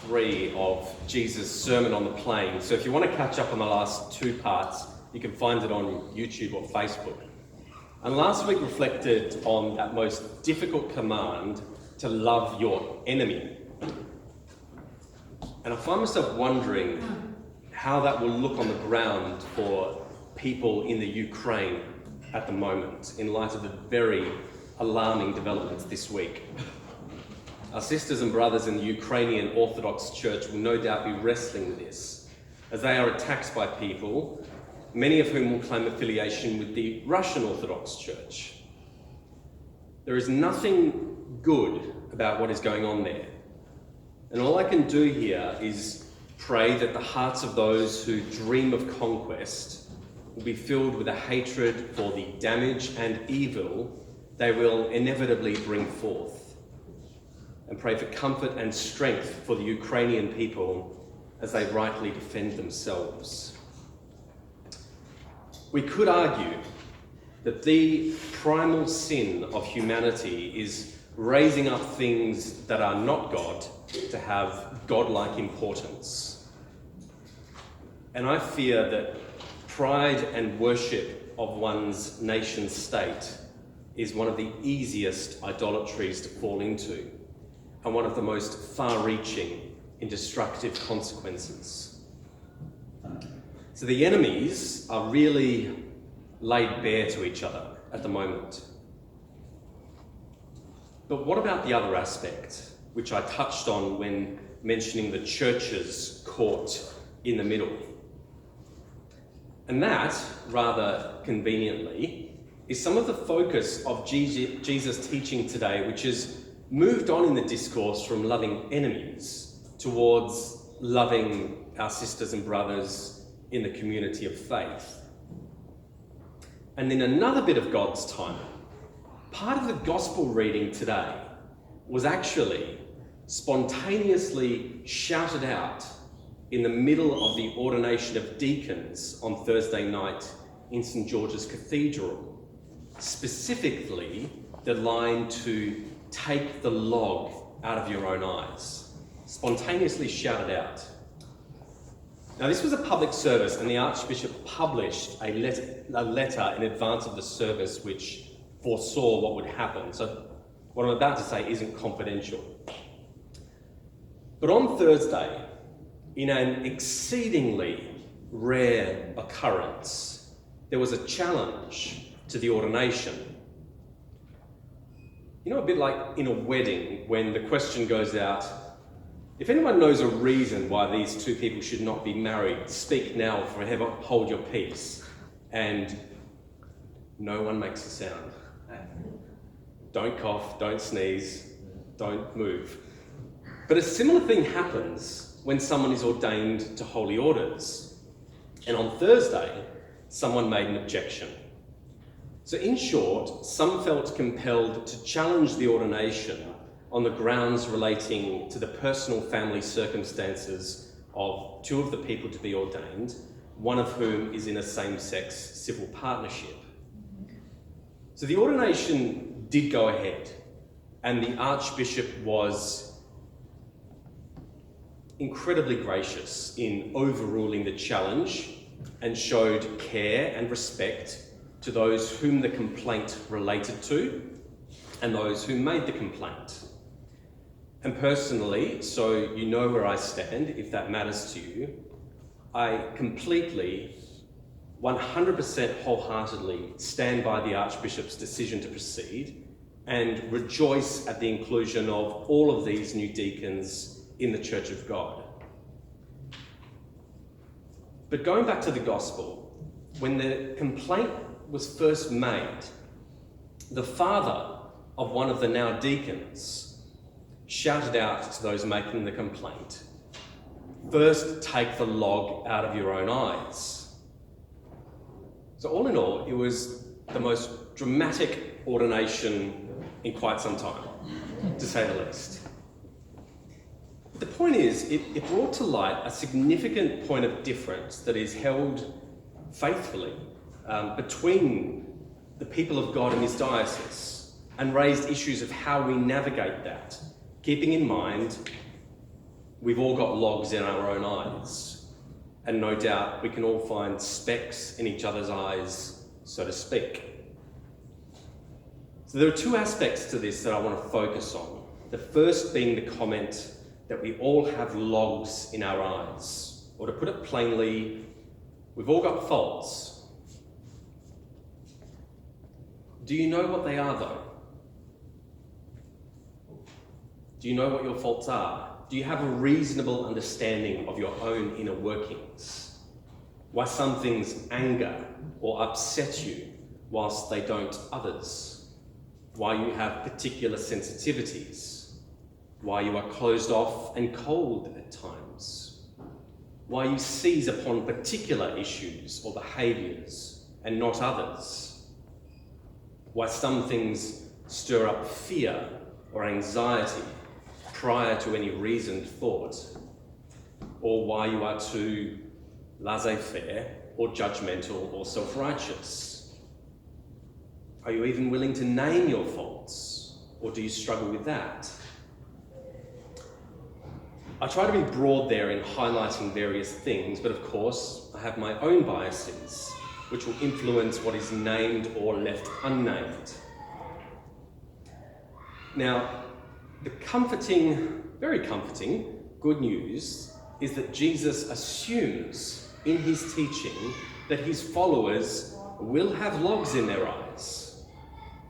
3 of Jesus' Sermon on the Plain. So if you want to catch up on the last 2 parts, you can find it on YouTube or Facebook. And last week reflected on that most difficult command to love your enemy. And I find myself wondering how that will look on the ground for people in the Ukraine at the moment, in light of the very alarming developments this week. Our sisters and brothers in the Ukrainian Orthodox Church will no doubt be wrestling with this, as they are attacked by people, many of whom will claim affiliation with the Russian Orthodox Church. There is nothing good about what is going on there. And all I can do here is pray that the hearts of those who dream of conquest will be filled with a hatred for the damage and evil they will inevitably bring forth. And pray for comfort and strength for the Ukrainian people as they rightly defend themselves. We could argue that the primal sin of humanity is raising up things that are not God to have godlike importance. And I fear that pride and worship of one's nation state is one of the easiest idolatries to fall into, and one of the most far-reaching in destructive consequences. So the enemies are really laid bare to each other at the moment. But what about the other aspect, which I touched on when mentioning the churches caught in the middle? And that, rather conveniently, is some of the focus of Jesus' teaching today, which is moved on in the discourse from loving enemies towards loving our sisters and brothers in the community of faith. And in another bit of God's timing, part of the gospel reading today was actually spontaneously shouted out in the middle of the ordination of deacons on Thursday night in St. George's Cathedral. Specifically, the line to "take the log out of your own eyes," spontaneously shouted out. Now, this was a public service, and the Archbishop published a letter in advance of the service which foresaw what would happen. So what I'm about to say isn't confidential. But on Thursday, in an exceedingly rare occurrence, there was a challenge to the ordination. You know, a bit like in a wedding when the question goes out, if anyone knows a reason why these two people should not be married, speak now or forever hold your peace. And no one makes a sound. Don't cough, don't sneeze, don't move. But a similar thing happens when someone is ordained to holy orders. And on Thursday, someone made an objection. So in short, some felt compelled to challenge the ordination on the grounds relating to the personal family circumstances of 2 of the people to be ordained, one of whom is in a same-sex civil partnership. So the ordination did go ahead, and the Archbishop was incredibly gracious in overruling the challenge and showed care and respect to those whom the complaint related to and those who made the complaint. And personally, so you know where I stand, if that matters to you, I completely, 100% wholeheartedly stand by the Archbishop's decision to proceed and rejoice at the inclusion of all of these new deacons in the Church of God. But going back to the Gospel, when the complaint was first made, the father of one of the now deacons shouted out to those making the complaint, "First take the log out of your own eyes." So all in all, it was the most dramatic ordination in quite some time, to say the least. The point is, it brought to light a significant point of difference that is held faithfully between the people of God in this diocese, and raised issues of how we navigate that, keeping in mind we've all got logs in our own eyes, and no doubt we can all find specks in each other's eyes, so to speak. So there are two aspects to this that I want to focus on. The first being the comment that we all have logs in our eyes, or to put it plainly, we've all got faults. Do you know what they are, though? Do you know what your faults are? Do you have a reasonable understanding of your own inner workings? Why some things anger or upset you whilst they don't others? Why you have particular sensitivities? Why you are closed off and cold at times? Why you seize upon particular issues or behaviours and not others? Why some things stir up fear or anxiety prior to any reasoned thought? Or why you are too laissez-faire or judgmental or self-righteous? Are you even willing to name your faults, or do you struggle with that? I try to be broad there in highlighting various things, but of course I have my own biases, which will influence what is named or left unnamed. Now, the comforting, very comforting, good news is that Jesus assumes in his teaching that his followers will have logs in their eyes.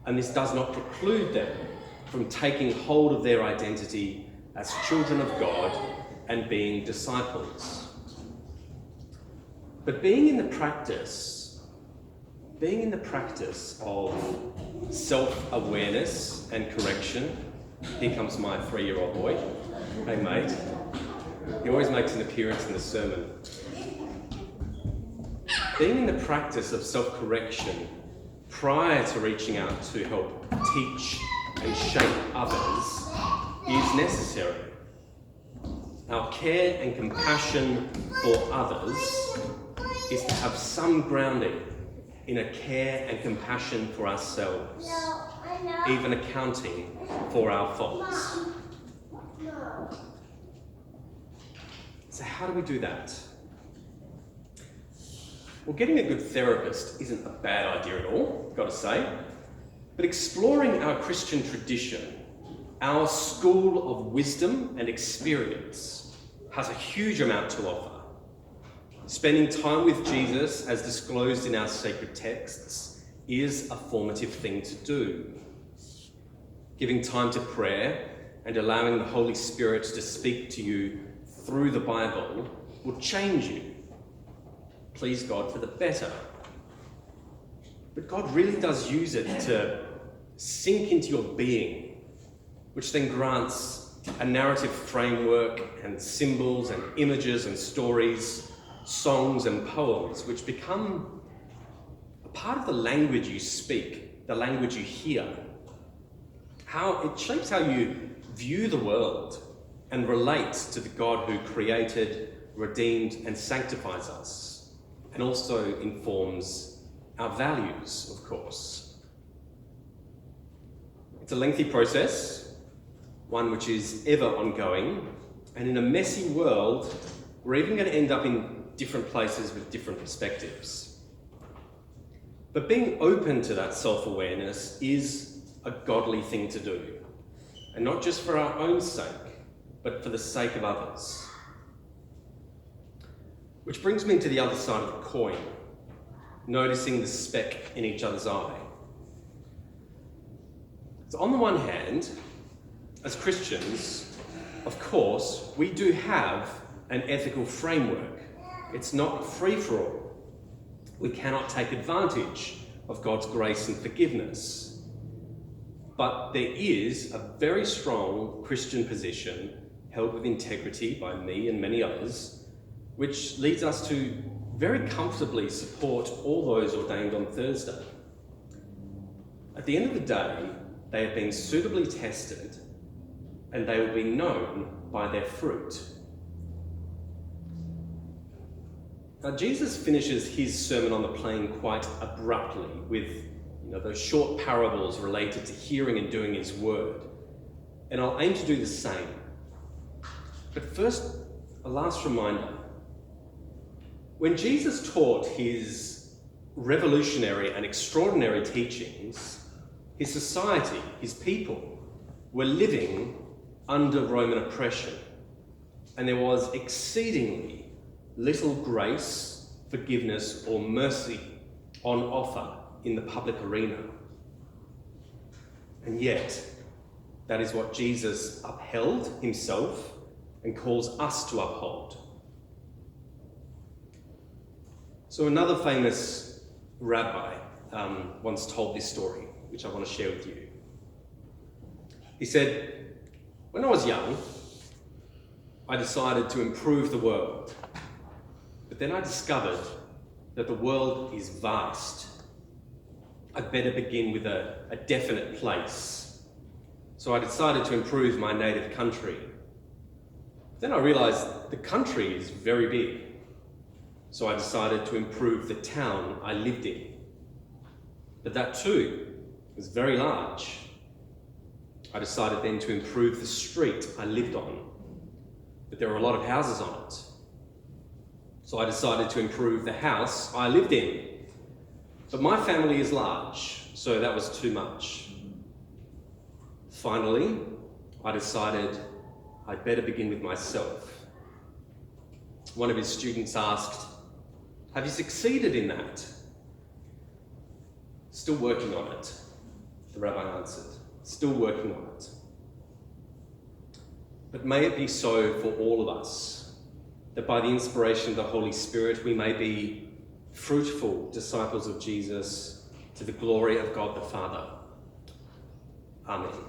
And this does not preclude them from taking hold of their identity as children of God and being disciples. But being in the practice of self-awareness and correction, here comes my 3-year-old boy. Hey mate, he always makes an appearance in the sermon. Being in the practice of self-correction prior to reaching out to help teach and shape others is necessary. Our care and compassion for others is to have some grounding in a care and compassion for ourselves, even accounting for our faults. So how do we do that? Well, getting a good therapist isn't a bad idea at all, I've got to say, but exploring our Christian tradition, our school of wisdom and experience, has a huge amount to offer. Spending time with Jesus, as disclosed in our sacred texts, is a formative thing to do. Giving time to prayer and allowing the Holy Spirit to speak to you through the Bible will change you. Please God for the better. But God really does use it to sink into your being, which then grants a narrative framework and symbols and images and stories, songs and poems, which become a part of the language you speak, the language you hear. How it shapes how you view the world and relate to the God who created, redeemed and sanctifies us, and also informs our values, of course. It's a lengthy process, one which is ever ongoing, and in a messy world, we're even going to end up in different places with different perspectives. But being open to that self-awareness is a godly thing to do, and not just for our own sake, but for the sake of others. Which brings me to the other side of the coin, noticing the speck in each other's eye. So on the one hand, as Christians, of course, we do have an ethical framework. It's not free-for-all. We cannot take advantage of God's grace and forgiveness. But there is a very strong Christian position held with integrity by me and many others, which leads us to very comfortably support all those ordained on Thursday. At the end of the day, they have been suitably tested and they will be known by their fruit. Now, Jesus finishes his Sermon on the Plain quite abruptly with those short parables related to hearing and doing his word. And I'll aim to do the same. But first, a last reminder. When Jesus taught his revolutionary and extraordinary teachings, his society, his people, were living under Roman oppression, and there was exceedingly little grace, forgiveness, or mercy on offer in the public arena. And yet, that is what Jesus upheld himself and calls us to uphold. So another famous rabbi once told this story, which I want to share with you. He said, "When I was young, I decided to improve the world. But then I discovered that the world is vast. I'd better begin with a definite place. So I decided to improve my native country. Then I realised the country is very big. So I decided to improve the town I lived in. But that too was very large. I decided then to improve the street I lived on. But there were a lot of houses on it. So I decided to improve the house I lived in. But my family is large, so that was too much. Finally, I decided I'd better begin with myself." One of his students asked, "Have you succeeded in that?" "Still working on it," the rabbi answered. "Still working on it." But may it be so for all of us, that by the inspiration of the Holy Spirit we may be fruitful disciples of Jesus to the glory of God the Father. Amen.